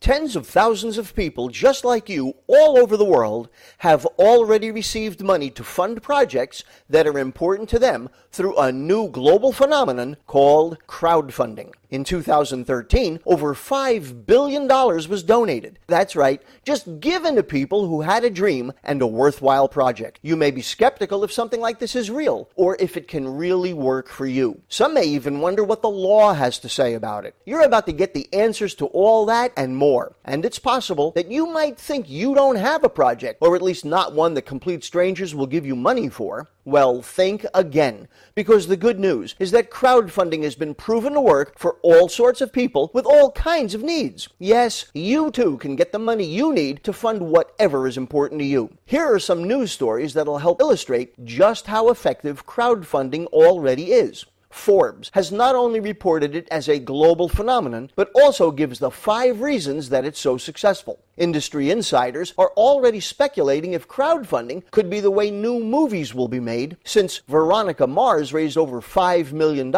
Tens of thousands of people just like you all over the world have already received money to fund projects that are important to them through a new global phenomenon called crowdfunding. In 2013, over $5 billion was donated. That's right, just given to people who had a dream and a worthwhile project. You may be skeptical if something like this is real, or if it can really work for you. Some may even wonder what the law has to say about it. You're about to get the answers to all that and more. And it's possible that you might think you don't have a project, or at least not one that complete strangers will give you money for. Well, think again, because the good news is that crowdfunding has been proven to work for all sorts of people with all kinds of needs. Yes, you too can get the money you need to fund whatever is important to you. Here are some news stories that'll help illustrate just how effective crowdfunding already is. Forbes has not only reported it as a global phenomenon, but also gives the 5 reasons that it's so successful. Industry insiders are already speculating if crowdfunding could be the way new movies will be made, since Veronica Mars raised over $5 million.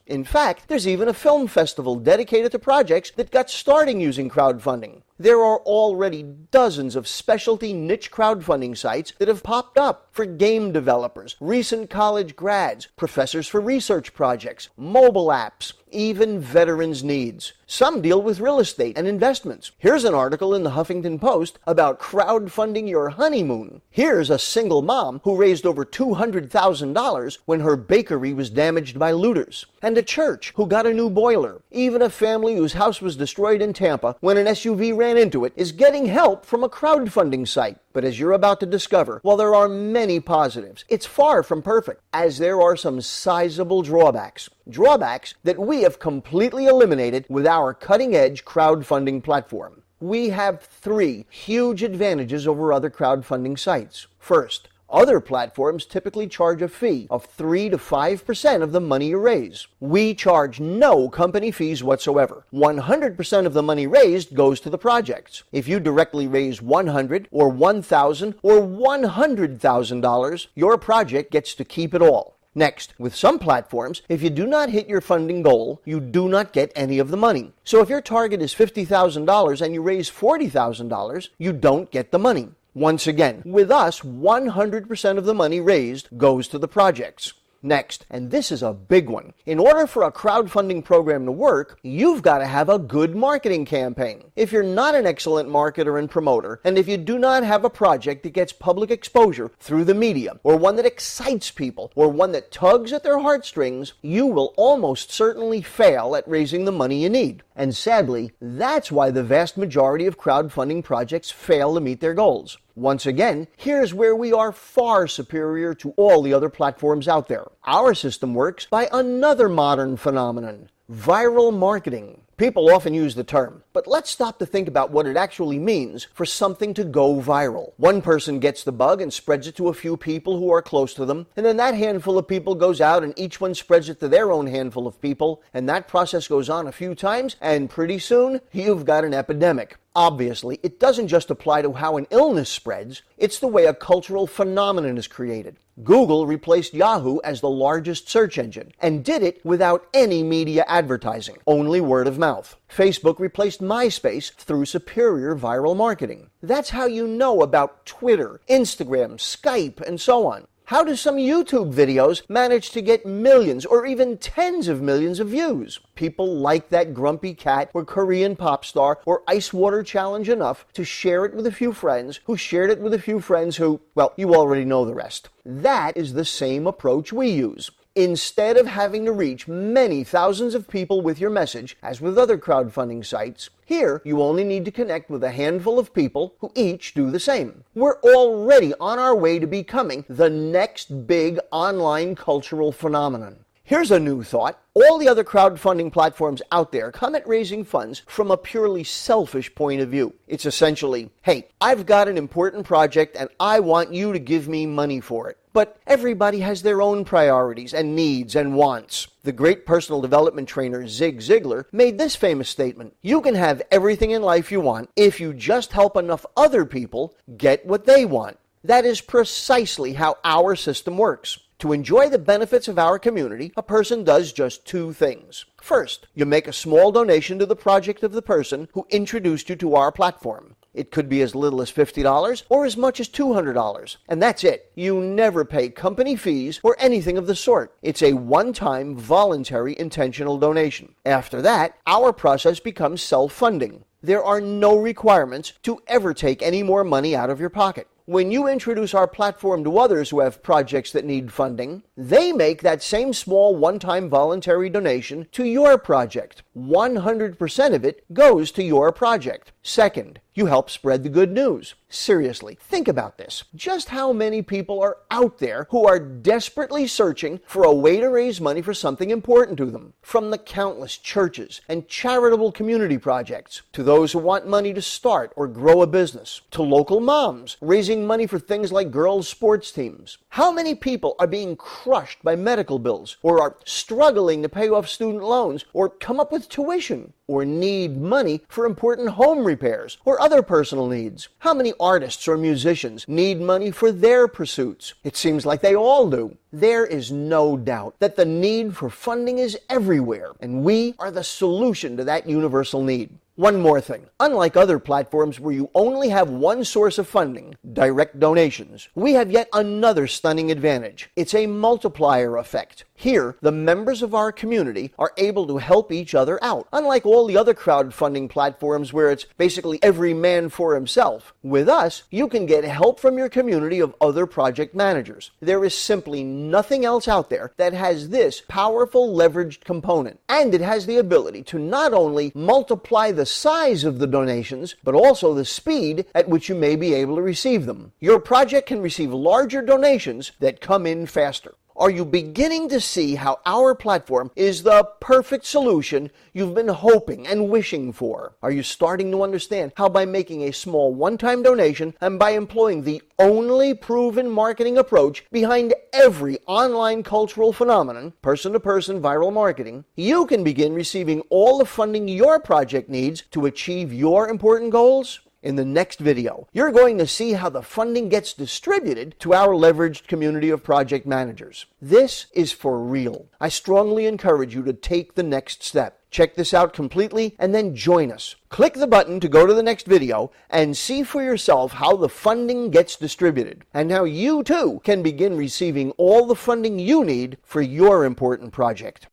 In fact, there's even a film festival dedicated to projects that got starting using crowdfunding. There are already dozens of specialty niche crowdfunding sites that have popped up for game developers, recent college grads, professors for research projects, mobile apps, even veterans' needs. Some deal with real estate and investments. Here's an article in the Huffington Post about crowdfunding your honeymoon. Here's a single mom who raised over $200,000 when her bakery was damaged by looters. And a church who got a new boiler. Even a family whose house was destroyed in Tampa when an SUV ran into it is getting help from a crowdfunding site. But as you're about to discover, while there are many positives, it's far from perfect, as there are some sizable drawbacks. Drawbacks that we have completely eliminated with our cutting-edge crowdfunding platform. We have 3 huge advantages over other crowdfunding sites. First, other platforms typically charge a fee of 3 to 5% of the money you raise. We charge no company fees whatsoever. 100% of the money raised goes to the projects. If you directly raise $100 or $1,000 or $100,000, your project gets to keep it all. Next, with some platforms, if you do not hit your funding goal, you do not get any of the money. So if your target is $50,000 and you raise $40,000, you don't get the money. Once again, with us, 100% of the money raised goes to the projects. Next, and this is a big one, in order for a crowdfunding program to work, you've got to have a good marketing campaign. If you're not an excellent marketer and promoter, and if you do not have a project that gets public exposure through the media, or one that excites people, or one that tugs at their heartstrings, you will almost certainly fail at raising the money you need. And sadly, that's why the vast majority of crowdfunding projects fail to meet their goals. Once again, here's where we are far superior to all the other platforms out there. Our system works by another modern phenomenon: viral marketing. People often use the term, but let's stop to think about what it actually means for something to go viral. One person gets the bug and spreads it to a few people who are close to them, and then that handful of people goes out and each one spreads it to their own handful of people, and that process goes on a few times, and pretty soon, you've got an epidemic. Obviously, it doesn't just apply to how an illness spreads, it's the way a cultural phenomenon is created. Google replaced Yahoo as the largest search engine, and did it without any media advertising, only word of mouth. Facebook replaced MySpace through superior viral marketing. That's how you know about Twitter, Instagram, Skype, and so on. How do some YouTube videos manage to get millions or even tens of millions of views? People like that grumpy cat or Korean pop star or ice water challenge enough to share it with a few friends who shared it with a few friends who, well, you already know the rest. That is the same approach we use. Instead of having to reach many thousands of people with your message, as with other crowdfunding sites, here you only need to connect with a handful of people who each do the same. We're already on our way to becoming the next big online cultural phenomenon. Here's a new thought. All the other crowdfunding platforms out there come at raising funds from a purely selfish point of view. It's essentially, hey, I've got an important project and I want you to give me money for it. But everybody has their own priorities and needs and wants. The great personal development trainer Zig Ziglar made this famous statement: you can have everything in life you want if you just help enough other people get what they want. That is precisely how our system works. To enjoy the benefits of our community, a person does just two things. First, you make a small donation to the project of the person who introduced you to our platform. It could be as little as $50 or as much as $200. And that's it. You never pay company fees or anything of the sort. It's a one-time, voluntary, intentional donation. After that, our process becomes self-funding. There are no requirements to ever take any more money out of your pocket. When you introduce our platform to others who have projects that need funding, they make that same small one-time voluntary donation to your project. 100% of it goes to your project. Second, you help spread the good news. Seriously, think about this. Just how many people are out there who are desperately searching for a way to raise money for something important to them? From the countless churches and charitable community projects, to those who want money to start or grow a business, to local moms raising money for things like girls' sports teams. How many people are being crushed by medical bills, or are struggling to pay off student loans, or come up with tuition, or need money for important home repairs or other personal needs? How many artists or musicians need money for their pursuits? It seems like they all do. There is no doubt that the need for funding is everywhere, and we are the solution to that universal need. One more thing. Unlike other platforms where you only have one source of funding, direct donations, we have yet another stunning advantage. It's a multiplier effect. Here, the members of our community are able to help each other out. Unlike all the other crowdfunding platforms where it's basically every man for himself, with us, you can get help from your community of other project managers. There is simply nothing else out there that has this powerful leveraged component. And it has the ability to not only multiply the size of the donations, but also the speed at which you may be able to receive them. Your project can receive larger donations that come in faster. Are you beginning to see how our platform is the perfect solution you've been hoping and wishing for? Are you starting to understand how by making a small one-time donation and by employing the only proven marketing approach behind every online cultural phenomenon, person-to-person viral marketing, you can begin receiving all the funding your project needs to achieve your important goals? In the next video, you're going to see how the funding gets distributed to our leveraged community of project managers. This is for real. I strongly encourage you to take the next step. Check this out completely and then join us. Click the button to go to the next video and see for yourself how the funding gets distributed and how you too can begin receiving all the funding you need for your important project.